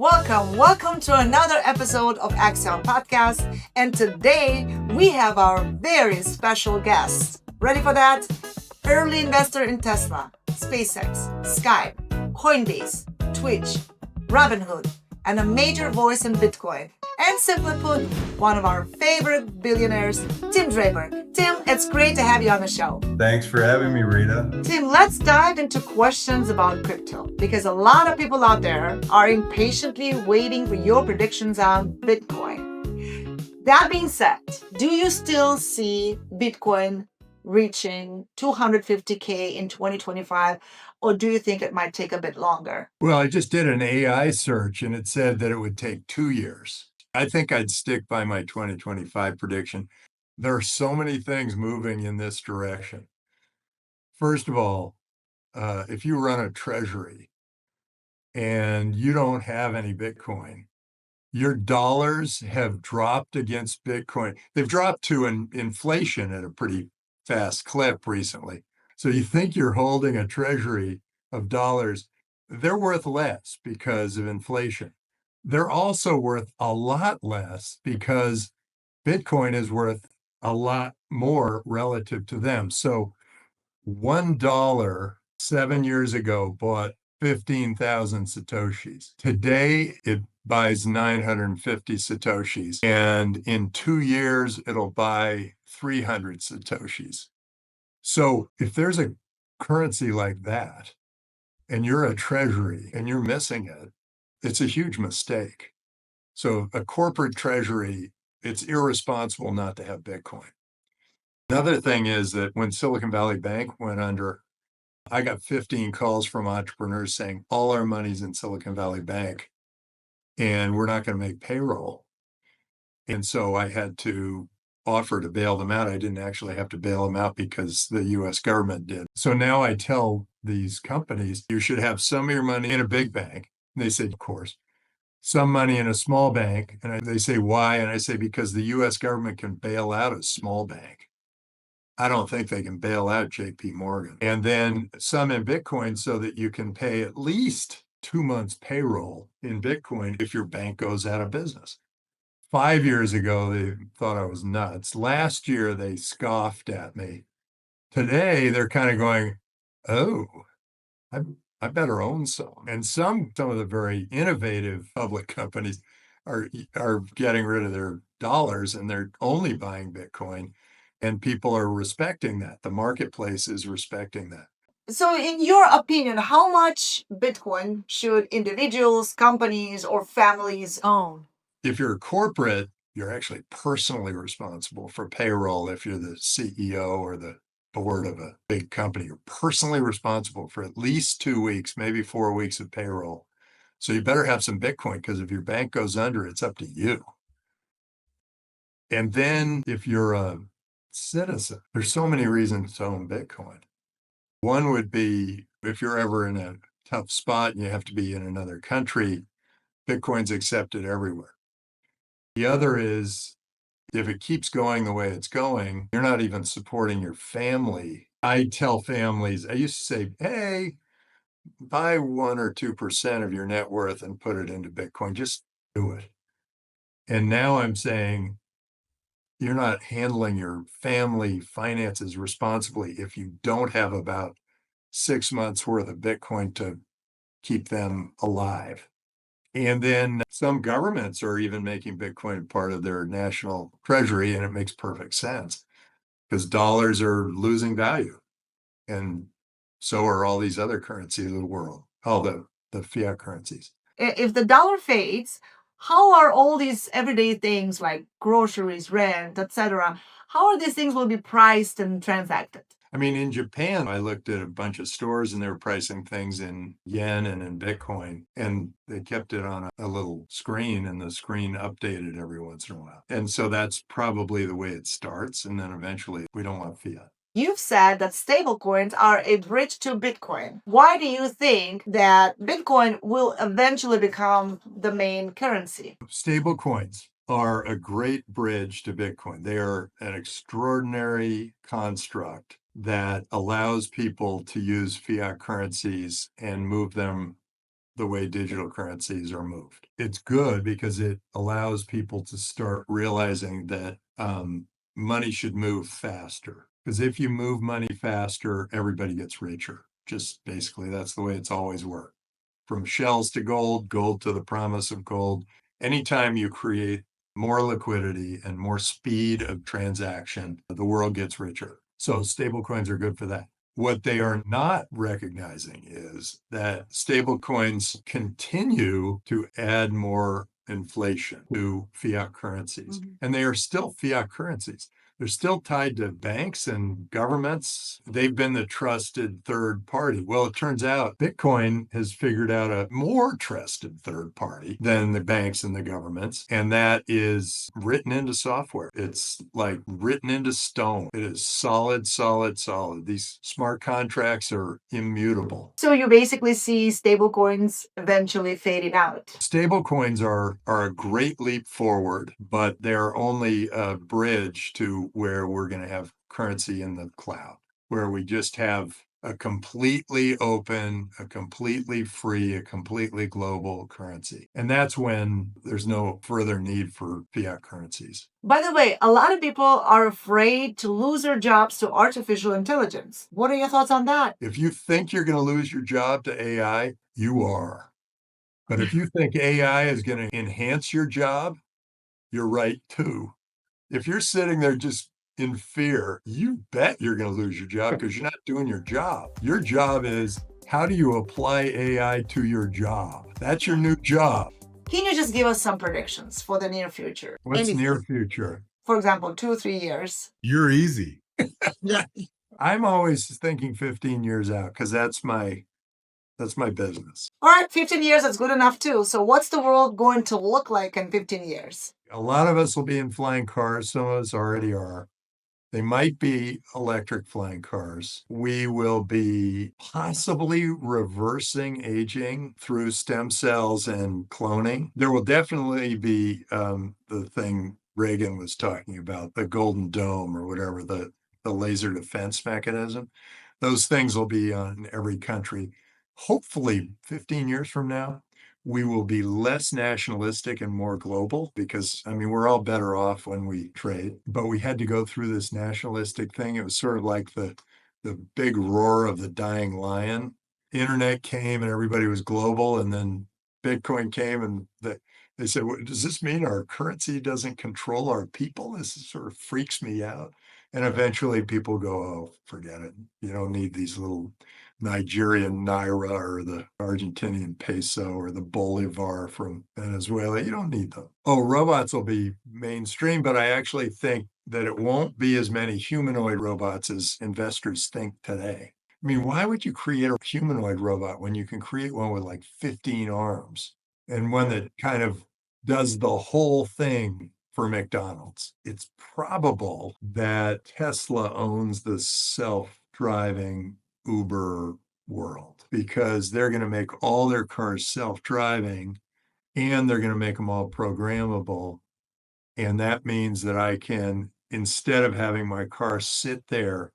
Welcome to another episode of Axiom Podcast. And today we have our very special guest. Ready for that? Early investor in Tesla, SpaceX, Skype, Coinbase, Twitch, Robinhood, and a major voice in Bitcoin. And simply put, one of our favorite billionaires, Tim Draper. Tim, it's great to have you on the show. Thanks for having me, Rita. Tim, let's dive into questions about crypto because a lot of people out there are impatiently waiting for your predictions on Bitcoin. That being said, do you still see Bitcoin reaching 250K in 2025, or do you think it might take a bit longer? Well, I just did an AI search and it said that it would take 2 years. I think I'd stick by my 2025 prediction. There are so many things moving in this direction. First of all, if you run a treasury and you don't have any Bitcoin, your dollars have dropped against Bitcoin. They've dropped to inflation at a pretty fast clip recently. So you think you're holding a treasury of dollars, they're worth less because of inflation. They're also worth a lot less because Bitcoin is worth a lot more relative to them. So $1 7 years ago bought 15,000 Satoshis. Today, it buys 950 Satoshis. And in 2 years, it'll buy 300 Satoshis. So if there's a currency like that, and you're a treasury and you're missing it, it's a huge mistake. So a corporate treasury, it's irresponsible not to have Bitcoin. Another thing is that when Silicon Valley Bank went under, I got 15 calls from entrepreneurs saying, all our money's in Silicon Valley Bank and we're not going to make payroll. And so I had to offer to bail them out. I didn't actually have to bail them out because the US government did. So now I tell these companies, you should have some of your money in a big bank. And they say, of course. Some money in a small bank. And they say, why? And I say, because the US government can bail out a small bank. I don't think they can bail out JP Morgan. And then some in Bitcoin so that you can pay at least 2 months payroll in Bitcoin if your bank goes out of business. 5 years ago, they thought I was nuts. Last year, they scoffed at me. Today, they're kind of going, oh, I better own some. And some of the very innovative public companies are getting rid of their dollars and they're only buying Bitcoin. And people are respecting that. The marketplace is respecting that. So, in your opinion, how much Bitcoin should individuals, companies, or families own? If you're a corporate, you're actually personally responsible for payroll. If you're the CEO or the board of a big company, you're personally responsible for at least 2 weeks, maybe 4 weeks of payroll. So you better have some Bitcoin because if your bank goes under, it's up to you. And then if you're a citizen, there's so many reasons to own Bitcoin. One would be if you're ever in a tough spot and you have to be in another country, Bitcoin's accepted everywhere. The other is if it keeps going the way it's going, you're not even supporting your family. I tell families, I used to say, hey, buy 1 or 2% of your net worth and put it into Bitcoin. Just do it. And now I'm saying, you're not handling your family finances responsibly if you don't have about 6 months worth of Bitcoin to keep them alive. And then some governments are even making Bitcoin part of their national treasury, and it makes perfect sense because dollars are losing value. And so are all these other currencies of the world, all the fiat currencies. If the dollar fades, how are all these everyday things like groceries, rent, etc., how are these things will be priced and transacted? I mean, in Japan, I looked at a bunch of stores and they were pricing things in yen and in Bitcoin, and they kept it on a little screen, and the screen updated every once in a while. And so that's probably the way it starts. And then eventually, we don't want fiat. You've said that stablecoins are a bridge to Bitcoin. Why do you think that Bitcoin will eventually become the main currency? Stablecoins are a great bridge to Bitcoin. They are an extraordinary construct that allows people to use fiat currencies and move them the way digital currencies are moved. It's good because it allows people to start realizing that money should move faster. Because if you move money faster, everybody gets richer. Just basically, that's the way it's always worked. From shells to gold, gold to the promise of gold. Anytime you create more liquidity and more speed of transaction, the world gets richer. So stablecoins are good for that. What they are not recognizing is that stablecoins continue to add more inflation to fiat currencies. And they are still fiat currencies. They're still tied to banks and governments. They've been the trusted third party. Well, it turns out Bitcoin has figured out a more trusted third party than the banks and the governments. And that is written into software. It's like written into stone. It is solid, solid, solid. These smart contracts are immutable. So you basically see stablecoins eventually fading out. Stablecoins are a great leap forward, but they're only a bridge to where we're going to have currency in the cloud, where we just have a completely open, a completely free, a completely global currency. And that's when there's no further need for fiat currencies. By the way, a lot of people are afraid to lose their jobs to artificial intelligence. What are your thoughts on that? If you think you're going to lose your job to AI, you are. But if you think AI is going to enhance your job, you're right too. If you're sitting there just in fear, you bet you're going to lose your job because you're not doing your job. Your job is, how do you apply AI to your job? That's your new job. Can you just give us some predictions for the near future? What's near future? For example, 2 or 3 years. You're easy. Yeah. I'm always thinking 15 years out because that's my business. All right, 15 years, that's good enough too. So what's the world going to look like in 15 years? A lot of us will be in flying cars. Some of us already are. They might be electric flying cars. We will be possibly reversing aging through stem cells and cloning. There will definitely be the thing Reagan was talking about, the Golden Dome or whatever, the laser defense mechanism. Those things will be on every country. Hopefully 15 years from now, we will be less nationalistic and more global because, I mean, we're all better off when we trade, but we had to go through this nationalistic thing. It was sort of like the big roar of the dying lion. Internet came and everybody was global, and then Bitcoin came and they said, well, does this mean our currency doesn't control our people? This sort of freaks me out. And eventually people go, oh, forget it. You don't need these little Nigerian naira or the Argentinian peso or the bolivar from Venezuela. You don't need them. Oh, robots will be mainstream, but I actually think that it won't be as many humanoid robots as investors think today. I mean, why would you create a humanoid robot when you can create one with like 15 arms and one that kind of does the whole thing for McDonald's? It's probable that Tesla owns the self-driving Uber world because they're going to make all their cars self-driving and they're going to make them all programmable. And that means that I can, instead of having my car sit there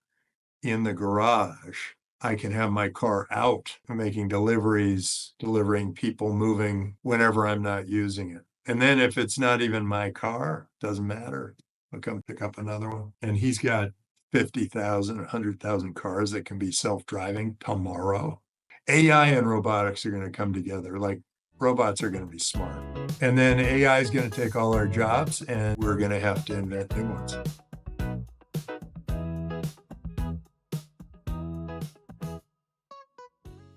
in the garage, I can have my car out making deliveries, delivering people, moving whenever I'm not using it. And then if it's not even my car, doesn't matter. I'll come pick up another one. And he's got 50,000, 100,000 cars that can be self-driving tomorrow. AI and robotics are going to come together. Like, robots are going to be smart. And then AI is going to take all our jobs and we're going to have to invent new ones.